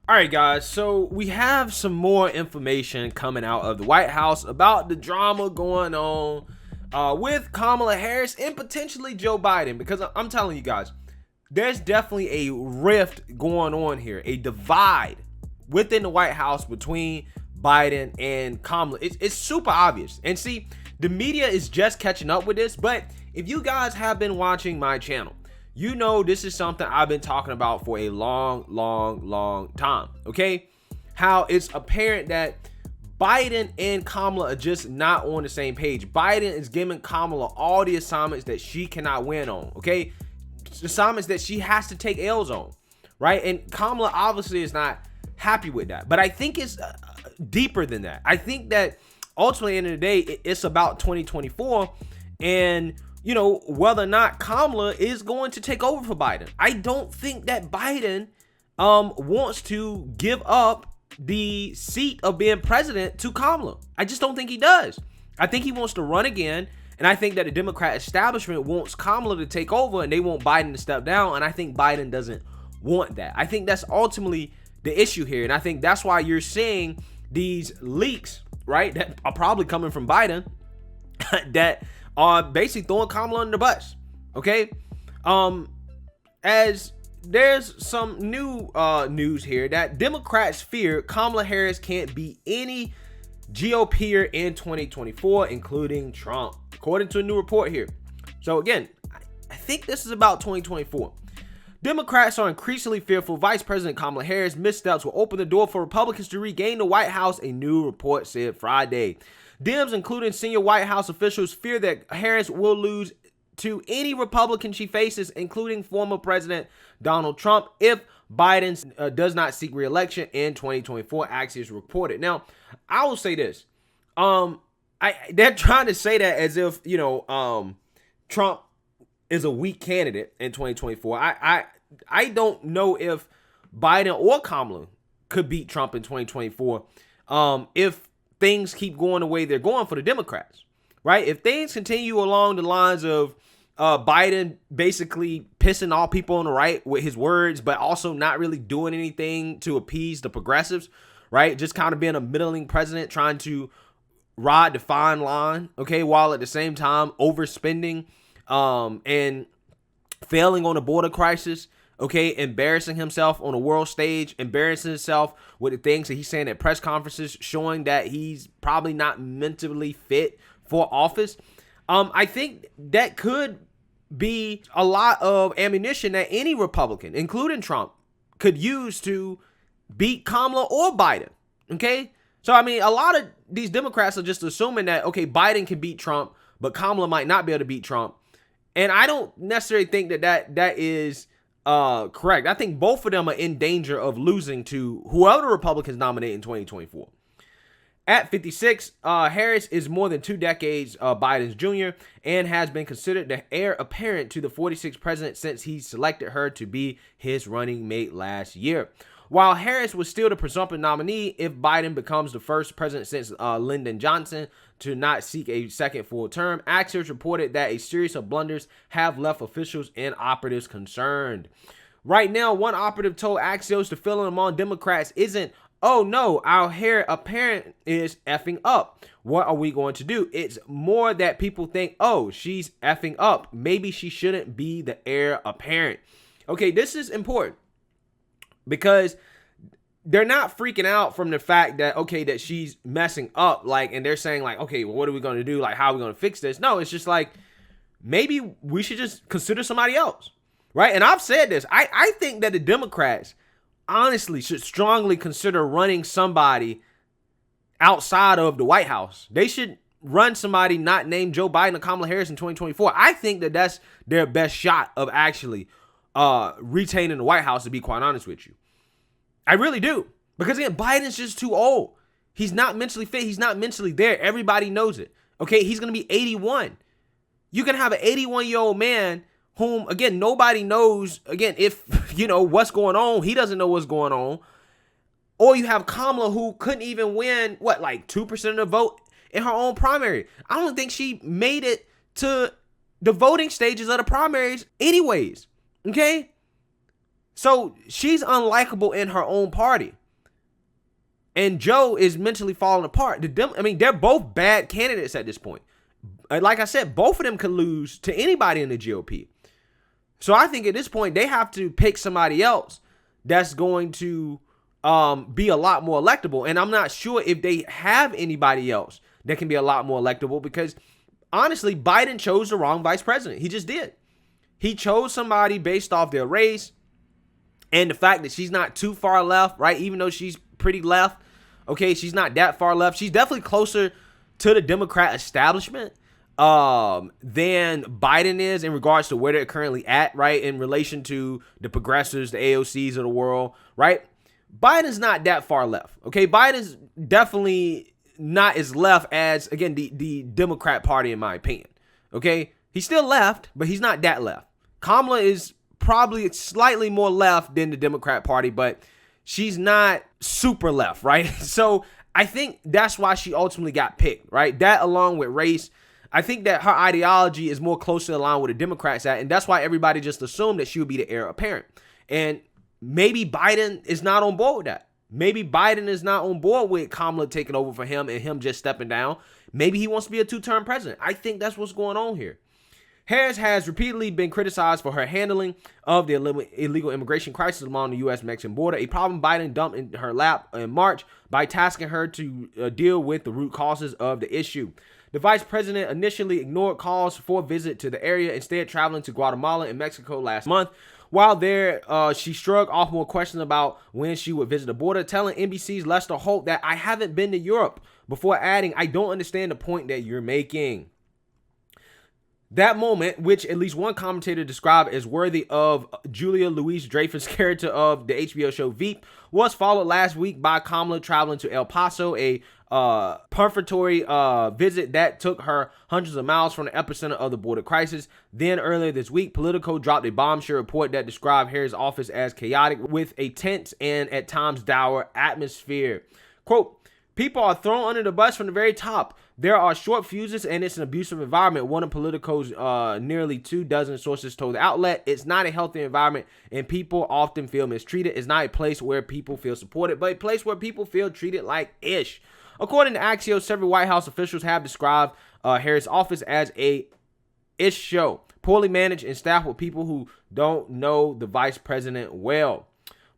All right, guys, so we have some more information coming out of the White House about the drama going on with Kamala Harris and potentially Joe Biden, because I'm telling you guys, there's definitely a rift going on here, a divide within the White House between Biden and Kamala. It's super obvious. And see, the media is just catching up with this, but if you guys have been watching my channel, you know this is something I've been talking about for a long time, okay? How it's apparent that Biden and Kamala are just not on the same page. Biden is giving Kamala all the assignments that she cannot win on, okay? Assignments that she has to take L's on, right? And Kamala obviously is not happy with that. But I think it's deeper than that. I think that ultimately, at the end of the day, it's about 2024 and whether or not Kamala is going to take over for Biden. I don't think that Biden wants to give up the seat of being president to Kamala. I just don't think he does. I think he wants to run again, and I think that the Democrat establishment wants Kamala to take over and they want Biden to step down, and I think Biden doesn't want that. I think that's ultimately the issue here, and I think that's why you're seeing these leaks, right, that are probably coming from Biden that are basically throwing Kamala under the bus, okay? As there's some new news here that Democrats fear Kamala Harris can't beat any GOPer in 2024, including Trump, according to a new report here. So again, I think this is about 2024. Democrats are increasingly fearful Vice President Kamala Harris' missteps will open the door for Republicans to regain the White House, a new report said Friday. Dems, including senior White House officials, fear that Harris will lose to any Republican she faces, including former President Donald Trump, if Biden does not seek re-election in 2024, Axios reported. Now, I will say this. They're trying to say that as if, Trump is a weak candidate in 2024. I don't know if Biden or Kamala could beat Trump in 2024 if things keep going the way they're going for the Democrats, right? If things continue along the lines of Biden basically pissing all people on the right with his words, but also not really doing anything to appease the progressives, right? Just kind of being a middling president trying to ride the fine line, okay, while at the same time overspending and failing on the border crisis, okay, embarrassing himself on a world stage, embarrassing himself with the things that he's saying at press conferences, showing that he's probably not mentally fit for office. I think that could be a lot of ammunition that any Republican, including Trump, could use to beat Kamala or Biden, okay? So, I mean, a lot of these Democrats are just assuming that, okay, Biden can beat Trump, but Kamala might not be able to beat Trump. And I don't necessarily think that is correct. I think both of them are in danger of losing to whoever the Republicans nominate in 2024. At 56, Harris is more than 2 decades Biden's junior and has been considered the heir apparent to the 46th president since he selected her to be his running mate last year. While Harris was still the presumptive nominee if Biden becomes the first president since Lyndon Johnson to not seek a second full term, Axios reported that a series of blunders have left officials and operatives concerned. Right now, one operative told Axios the feeling among Democrats isn't, oh no, our heir apparent is effing up. What are we going to do? It's more that people think, oh, she's effing up. Maybe she shouldn't be the heir apparent. Okay, this is important because they're not freaking out from the fact that, okay, that she's messing up, like, and they're saying like, okay, well, what are we going to do? Like, how are we going to fix this? No, it's just like, maybe we should just consider somebody else, right? And I've said this. I think that the Democrats honestly should strongly consider running somebody outside of the White House. They should run somebody not named Joe Biden or Kamala Harris in 2024. I think that that's their best shot of actually retaining the White House, to be quite honest with you. I really do. Because again, Biden's just too old. He's not mentally fit. He's not mentally there. Everybody knows it. Okay, he's going to be 81. You can have an 81-year-old man whom, again, nobody knows, again, if, what's going on. He doesn't know what's going on. Or you have Kamala, who couldn't even win, 2% of the vote in her own primary. I don't think she made it to the voting stages of the primaries anyways. Okay? So she's unlikable in her own party. And Joe is mentally falling apart. They're both bad candidates at this point. Like I said, both of them could lose to anybody in the GOP. So I think at this point, they have to pick somebody else that's going to be a lot more electable. And I'm not sure if they have anybody else that can be a lot more electable, because honestly, Biden chose the wrong vice president. He just did. He chose somebody based off their race and the fact that she's not too far left, right? Even though she's pretty left, okay, she's not that far left. She's definitely closer to the Democrat establishment than Biden is in regards to where they're currently at, right? In relation to the progressives, the AOCs of the world, right? Biden's not that far left, okay? Biden's definitely not as left as, again, the Democrat Party, in my opinion, okay? He's still left, but he's not that left. Kamala is probably slightly more left than the Democrat Party, but she's not super left, right? So I think that's why she ultimately got picked, right? That along with race, I think that her ideology is more closely aligned with the Democrats at, and that's why everybody just assumed that she would be the heir apparent. And maybe Biden is not on board with that. Maybe Biden is not on board with Kamala taking over for him and him just stepping down. Maybe he wants to be a two-term president. I think that's what's going on here. Harris has repeatedly been criticized for her handling of the illegal immigration crisis along the U.S.-Mexican border, a problem Biden dumped in her lap in March by tasking her to deal with the root causes of the issue. The vice president initially ignored calls for a visit to the area, instead traveling to Guatemala and Mexico last month. While there, she shrugged off more questions about when she would visit the border, telling NBC's Lester Holt that "I haven't been to Europe," before adding, "I don't understand the point that you're making." That moment, which at least one commentator described as worthy of Julia Louis-Dreyfus' character of the HBO show Veep, was followed last week by Kamala traveling to El Paso, a perfunctory visit that took her hundreds of miles from the epicenter of the border crisis. Then earlier this week, Politico dropped a bombshell report that described Harris' office as chaotic, with a tense and at times dour atmosphere. Quote, "People are thrown under the bus from the very top. There are short fuses and it's an abusive environment," one of Politico's nearly 24 sources told the outlet. "It's not a healthy environment and people often feel mistreated. It's not a place where people feel supported, but a place where people feel treated like ish." According to Axios, several White House officials have described Harris' office as a ish show, poorly managed and staffed with people who don't know the vice president well.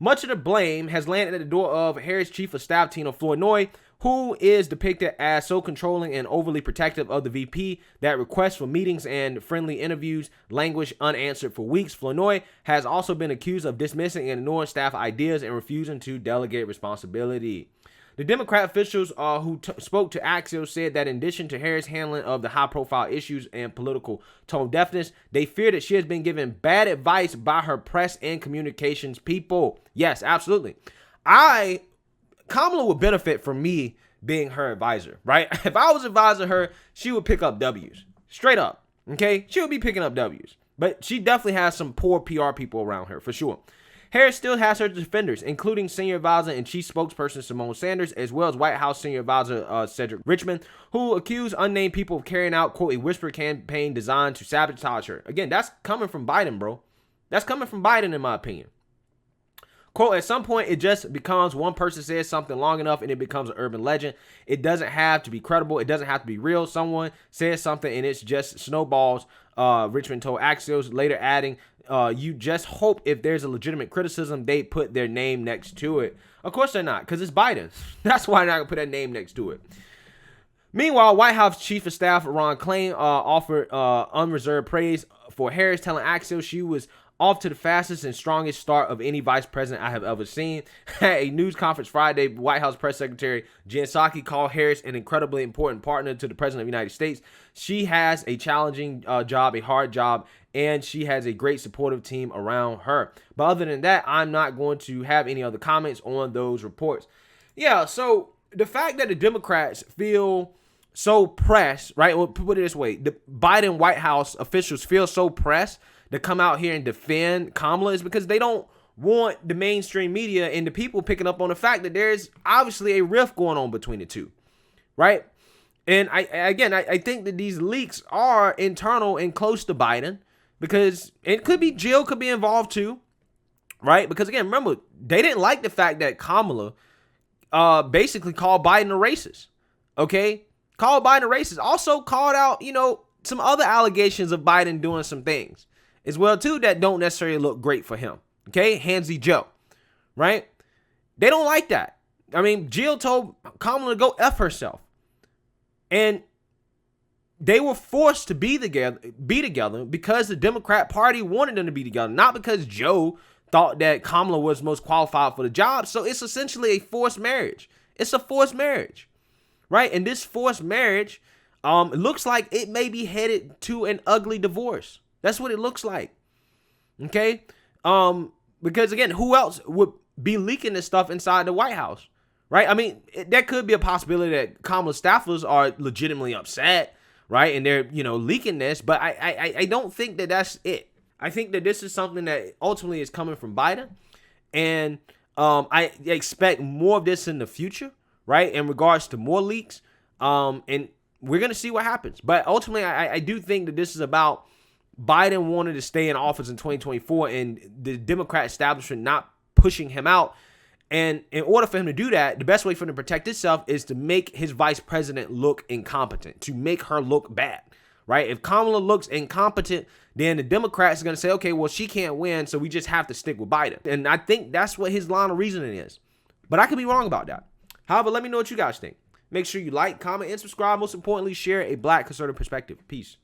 Much of the blame has landed at the door of Harris' chief of staff, Tina Flournoy, who is depicted as so controlling and overly protective of the VP that requests for meetings and friendly interviews languish unanswered for weeks. Flournoy has also been accused of dismissing and ignoring staff ideas and refusing to delegate responsibility. The Democrat officials who spoke to Axios said that in addition to Harris' handling of the high-profile issues and political tone deafness, they fear that she has been given bad advice by her press and communications people. Yes, absolutely. Kamala would benefit from me being her advisor, right? If I was advising her, she would pick up W's. Straight up, okay? She would be picking up W's. But she definitely has some poor PR people around her, for sure. Harris still has her defenders, including senior advisor and chief spokesperson Simone Sanders, as well as White House senior advisor Cedric Richmond, who accused unnamed people of carrying out, quote, "a whisper campaign designed to sabotage her." Again, that's coming from Biden, bro. That's coming from Biden, in my opinion. Quote, "At some point, it just becomes one person says something long enough and it becomes an urban legend. It doesn't have to be credible. It doesn't have to be real. Someone says something and it's just snowballs," Richmond told Axios, later adding, "You just hope if there's a legitimate criticism, they put their name next to it." Of course they're not, because it's Biden. That's why they're not going to put that name next to it. Meanwhile, White House Chief of Staff Ron Klain offered unreserved praise for Harris, telling Axios she was off to the fastest and strongest start of any vice president I have ever seen. At a news conference Friday, White House Press Secretary Jen Psaki called Harris an incredibly important partner to the President of the United States. She has a challenging job, a hard job, and she has a great supportive team around her. But other than that, I'm not going to have any other comments on those reports. Yeah, so the fact that the Democrats feel so pressed, right? Well, put it this way, the Biden White House officials feel so pressed to come out here and defend Kamala is because they don't want the mainstream media and the people picking up on the fact that there's obviously a rift going on between the two, right? And I think that these leaks are internal and close to Biden, because it could be Jill could be involved too, right? Because again, remember, they didn't like the fact that Kamala basically called Biden a racist. Okay? Called Biden a racist. Also called out, some other allegations of Biden doing some things as well, too, that don't necessarily look great for him. Okay? Handsy Joe. Right? They don't like that. I mean, Jill told Kamala to go F herself. And they were forced to be together because the Democrat Party wanted them to be together, not because Joe thought that Kamala was most qualified for the job. So it's essentially a forced marriage. It's a forced marriage, right? And this forced marriage looks like it may be headed to an ugly divorce. That's what it looks like. Okay? Because again, who else would be leaking this stuff inside the White House, right? I mean, there could be a possibility that Kamala staffers are legitimately upset, right? And they're, leaking this, but I don't think that that's it. I think that this is something that ultimately is coming from Biden, and I expect more of this in the future, right? In regards to more leaks, and we're gonna see what happens. But ultimately, I do think that this is about Biden wanted to stay in office in 2024, and the Democrat establishment not pushing him out. And in order for him to do that, the best way for him to protect himself is to make his vice president look incompetent, to make her look bad, right? If Kamala looks incompetent, then the Democrats are going to say, okay, well, she can't win, so we just have to stick with Biden. And I think that's what his line of reasoning is. But I could be wrong about that. However, let me know what you guys think. Make sure you like, comment, and subscribe. Most importantly, share a Black conservative perspective. Peace.